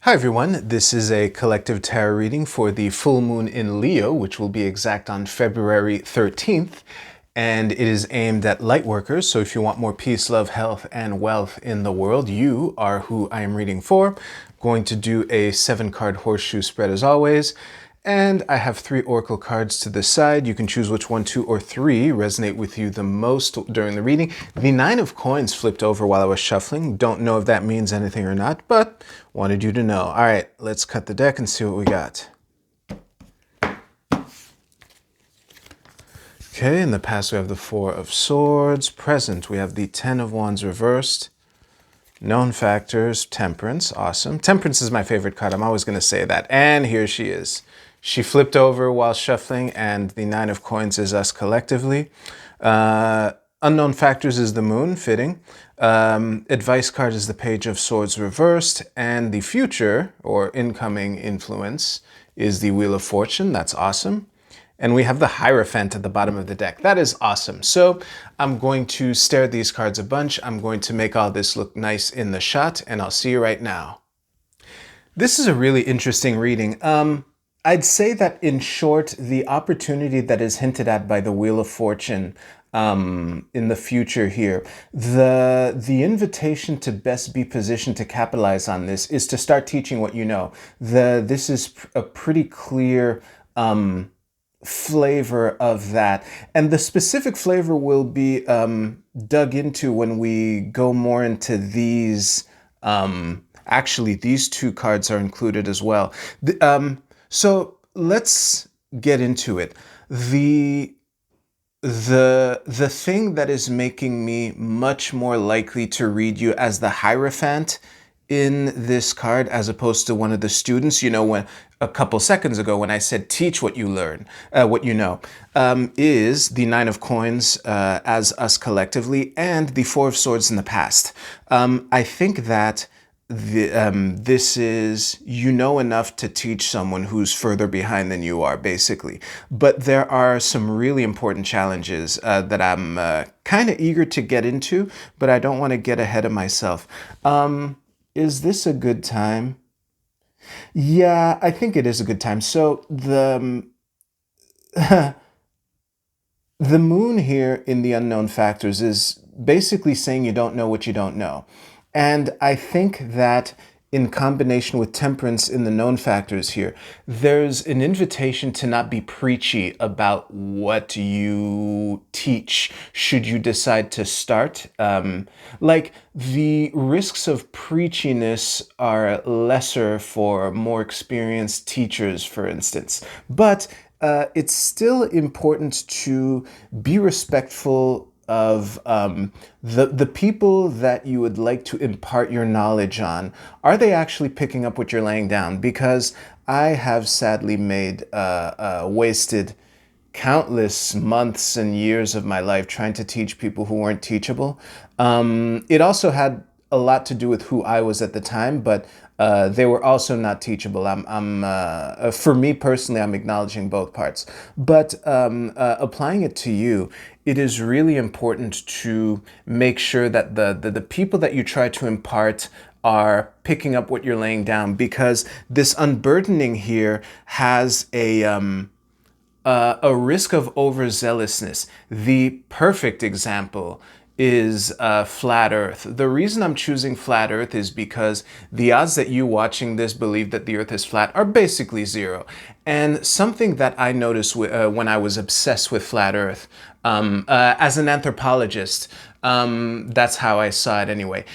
Hi everyone, this is a collective tarot reading for the full moon in Leo, which will be exact on February 13th, and it is aimed at lightworkers, so if you want more peace, love, health, and wealth in the world, you are who I am reading for. I'm going to do a 7-card horseshoe spread as always, and I have 3 oracle cards to the side. You can choose which 1, 2, or 3 resonate with you the most during the reading. The 9 of coins flipped over while I was shuffling. Don't know if that means anything or not, but wanted you to know. All right, let's cut the deck and see what we got. Okay, in the past we have the 4 of Swords. Present, we have the 10 of Wands reversed. Known factors, Temperance, awesome. Temperance is my favorite card, I'm always going to say that. And here she is. She flipped over while shuffling, and the 9 of coins is us collectively. Unknown factors is the moon, fitting. Advice card is the Page of Swords reversed, and the future, or incoming influence, is the Wheel of Fortune. That's awesome. And we have the Hierophant at the bottom of the deck. That is awesome. So I'm going to stare at these cards a bunch. I'm going to make all this look nice in the shot, and I'll see you right now. This is a really interesting reading. I'd say that in short, the opportunity that is hinted at by the Wheel of Fortune in the future here, the invitation to best be positioned to capitalize on this is to start teaching what you know. This is a pretty clear flavor of that, and the specific flavor will be dug into when we go more into these. Actually, these 2 cards are included as well. So let's get into it. The thing that is making me much more likely to read you as the Hierophant in this card as opposed to one of the students, you know, when a couple seconds ago when I said teach what you learn, what you know, is the 9 of coins as us collectively and the 4 of swords in the past. I think that this is, you know, enough to teach someone who's further behind than you are, basically. But there are some really important challenges that I'm kind of eager to get into, but I don't want to get ahead of myself. Is this a good time? Yeah, I think it is a good time. So the the moon here in the unknown factors is basically saying you don't know what you don't know. And I think that in combination with temperance in the known factors here, there's an invitation to not be preachy about what you teach should you decide to start. Like the risks of preachiness are lesser for more experienced teachers, for instance. But it's still important to be respectful of the people that you would like to impart your knowledge on. Are they actually picking up what you're laying down? Because I have sadly wasted countless months and years of my life trying to teach people who weren't teachable. It also had a lot to do with who I was at the time, but they were also not teachable. For me personally, I'm acknowledging both parts. But applying it to you, it is really important to make sure that the people that you try to impart are picking up what you're laying down, because this unburdening here has a risk of overzealousness. The perfect example is flat earth. The reason I'm choosing flat earth is because the odds that you watching this believe that the earth is flat are basically 0. And something that I noticed when I was obsessed with flat earth, as an anthropologist, that's how I saw it anyway.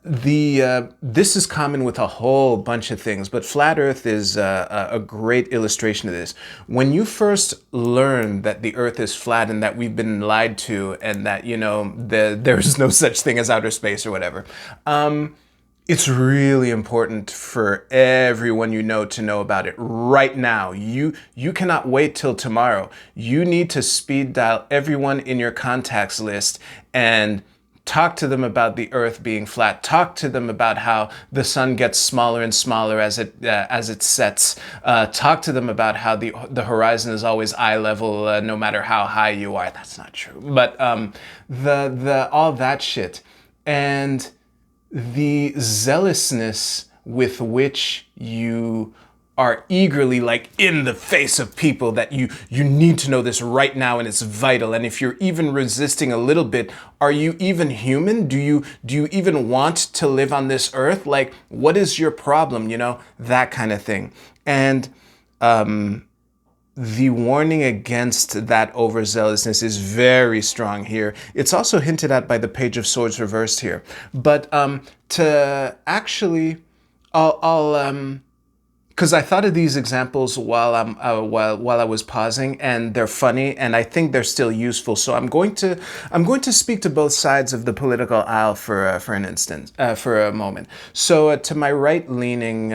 This is common with a whole bunch of things, but flat earth is a great illustration of this. When you first learn that the earth is flat and that we've been lied to and that, you know, there's no such thing as outer space or whatever, it's really important for everyone you know to know about it right now. You cannot wait till tomorrow. You need to speed dial everyone in your contacts list and talk to them about the earth being flat. Talk to them about how the sun gets smaller and smaller as it sets. Talk to them about how the horizon is always eye level no matter how high you are. That's not true. But all that shit. And the zealousness with which you are eagerly like in the face of people that you need to know this right now and it's vital. And if you're even resisting a little bit, are you even human? Do you even want to live on this earth? Like, what is your problem? You know, that kind of thing. And the warning against that overzealousness is very strong here. It's also hinted at by the Page of Swords reversed here. But to actually, I'll because I thought of these examples while I was pausing, and they're funny, and I think they're still useful. So I'm going to speak to both sides of the political aisle for an instance, for a moment. So to my right-leaning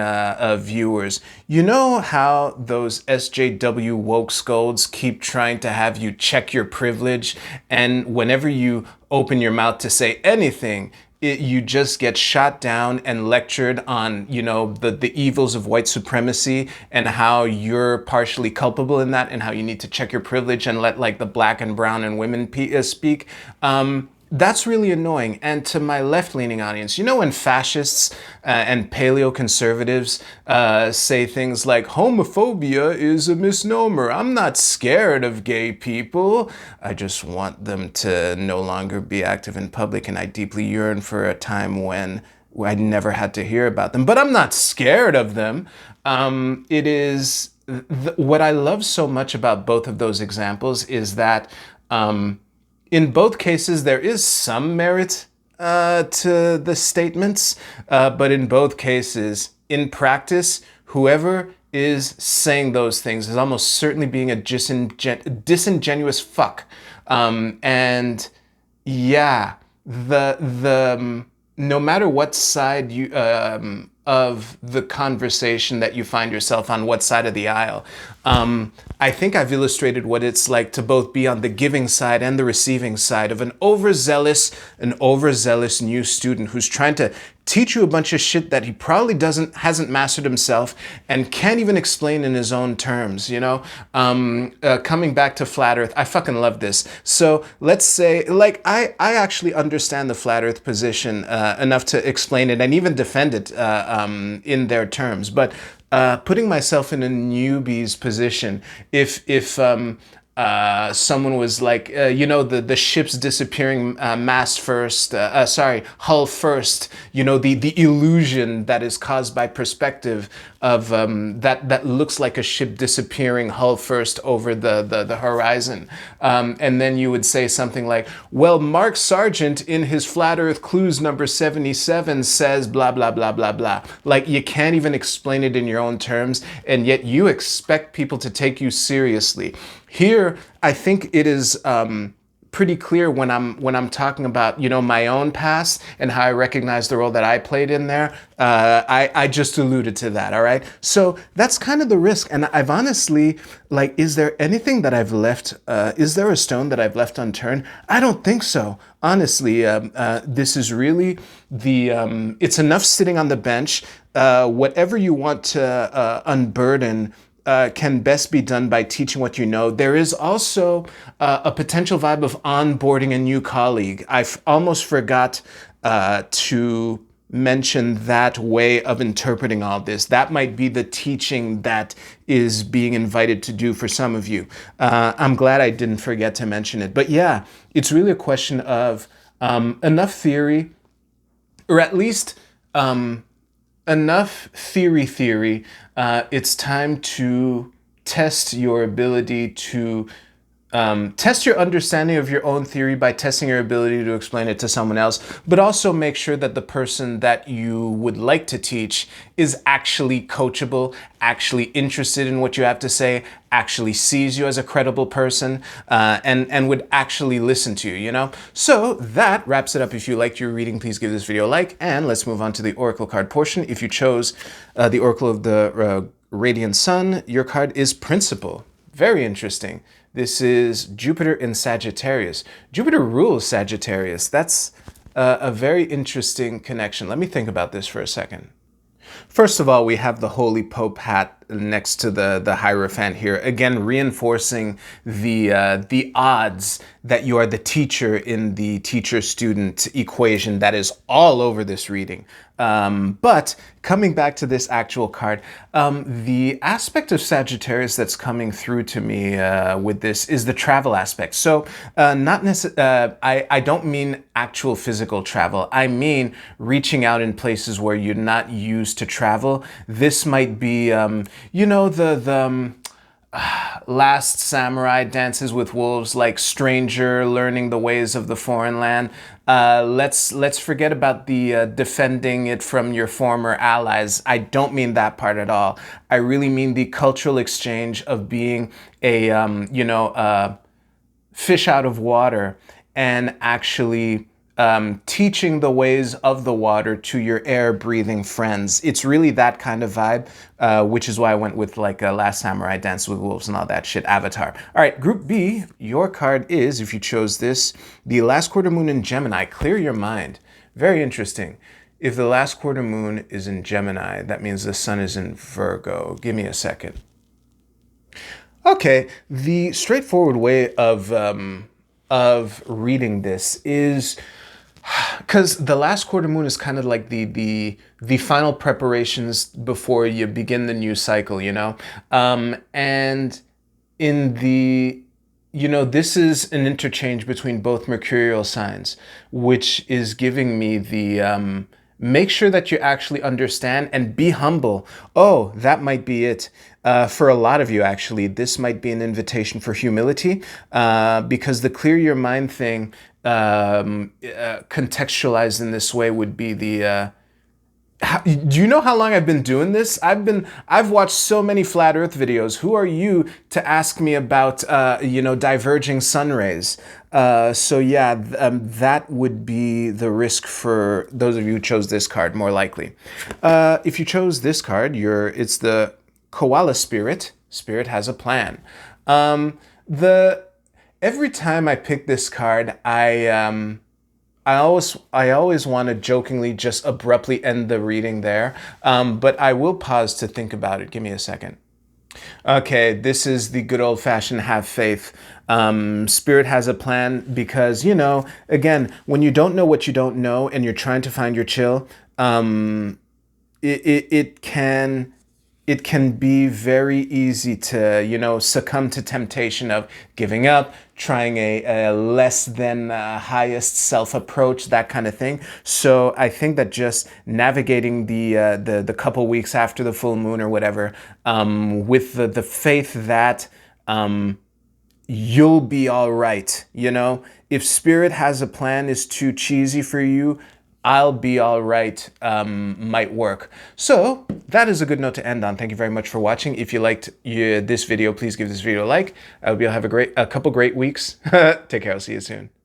viewers, you know how those SJW woke scolds keep trying to have you check your privilege, and whenever you open your mouth to say anything, you just get shot down and lectured on, you know, the evils of white supremacy and how you're partially culpable in that and how you need to check your privilege and let like the black and brown and women speak. That's really annoying. And to my left-leaning audience, you know, when fascists and paleo-conservatives say things like homophobia is a misnomer, I'm not scared of gay people, I just want them to no longer be active in public, and I deeply yearn for a time when I never had to hear about them, but I'm not scared of them. It is what I love so much about both of those examples is that in both cases, there is some merit to the statements, but in both cases, in practice, whoever is saying those things is almost certainly being a disingenuous fuck. And yeah, no matter what side you of the conversation that you find yourself on, what side of the aisle, I think I've illustrated what it's like to both be on the giving side and the receiving side of an overzealous new student who's trying to teach you a bunch of shit that he probably hasn't mastered himself and can't even explain in his own terms, you know? Coming back to flat earth, I fucking love this. So let's say, like, I actually understand the flat earth position enough to explain it and even defend it in their terms. But putting myself in a newbie's position, if someone was like, you know, the ships disappearing hull first, you know, the illusion that is caused by perspective of that looks like a ship disappearing hull first over the horizon. And then you would say something like, well, Mark Sargent in his Flat Earth Clues number 77 says blah, blah, blah, blah, blah. Like, you can't even explain it in your own terms, and yet you expect people to take you seriously. Here, I think it is pretty clear when I'm talking about, you know, my own past and how I recognize the role that I played in there. I just alluded to that, all right? So that's kind of the risk. And I've honestly, like, is there anything that I've left, is there a stone that I've left unturned? I don't think so. Honestly, this is really it's enough sitting on the bench. Whatever you want to unburden can best be done by teaching what you know. There is also a potential vibe of onboarding a new colleague. I've almost forgot to mention that way of interpreting all this. That might be the teaching that is being invited to do for some of you. I'm glad I didn't forget to mention it. But yeah, it's really a question of enough theory, or at least enough theory. It's time to test your ability to test your understanding of your own theory by testing your ability to explain it to someone else, but also make sure that the person that you would like to teach is actually coachable, actually interested in what you have to say, actually sees you as a credible person, and would actually listen to you, you know? So that wraps it up. If you liked your reading, please give this video a like, and let's move on to the Oracle card portion. If you chose the Oracle of the Radiant Sun, your card is Principle. Very interesting. This is Jupiter in Sagittarius. Jupiter rules Sagittarius. That's a very interesting connection. Let me think about this for a second. First of all, we have the Holy Pope hat next to the Hierophant here, again reinforcing the odds that you are the teacher in the teacher-student equation that is all over this reading. But coming back to this actual card, the aspect of Sagittarius that's coming through to me with this is the travel aspect. So not I don't mean actual physical travel. I mean reaching out in places where you're not used to travel. This might be, you know, the Last Samurai Dances with Wolves, like stranger learning the ways of the foreign land. Let's forget about the defending it from your former allies. I don't mean that part at all. I really mean the cultural exchange of being a fish out of water and actually teaching the ways of the water to your air-breathing friends. It's really that kind of vibe, which is why I went with like a Last Samurai Dance with Wolves and all that shit, Avatar. All right, Group B, your card is, if you chose this, the last quarter moon in Gemini. Clear your mind. Very interesting. If the last quarter moon is in Gemini, that means the sun is in Virgo. Give me a second. Okay, the straightforward way of reading this is, because the last quarter moon is kind of like the final preparations before you begin the new cycle, you know? And in the, you know, this is an interchange between both mercurial signs, which is giving me the, make sure that you actually understand and be humble. Oh, that might be it. For a lot of you, actually, this might be an invitation for humility, because the clear your mind thing, contextualized in this way, would be the, do you know how long I've been doing this? I've watched so many flat earth videos. Who are you to ask me about, you know, diverging sun rays? So yeah, that would be the risk for those of you who chose this card, more likely. If you chose this card, it's the koala spirit. Spirit has a plan. Every time I pick this card, I always want to jokingly just abruptly end the reading there, but I will pause to think about it. Give me a second. Okay, this is the good old-fashioned have faith. Spirit has a plan because, you know, again, when you don't know what you don't know and you're trying to find your chill, it can be very easy to, you know, succumb to temptation of giving up, trying a less than highest self approach, that kind of thing. So I think that just navigating the couple weeks after the full moon or whatever, with the faith that you'll be all right. You know, if Spirit has a plan is too cheesy for you, I'll be all right might work. So that is a good note to end on. Thank you very much for watching. If you liked this video, please give this video a like. I hope you'll have a couple great weeks. Take care. I'll see you soon.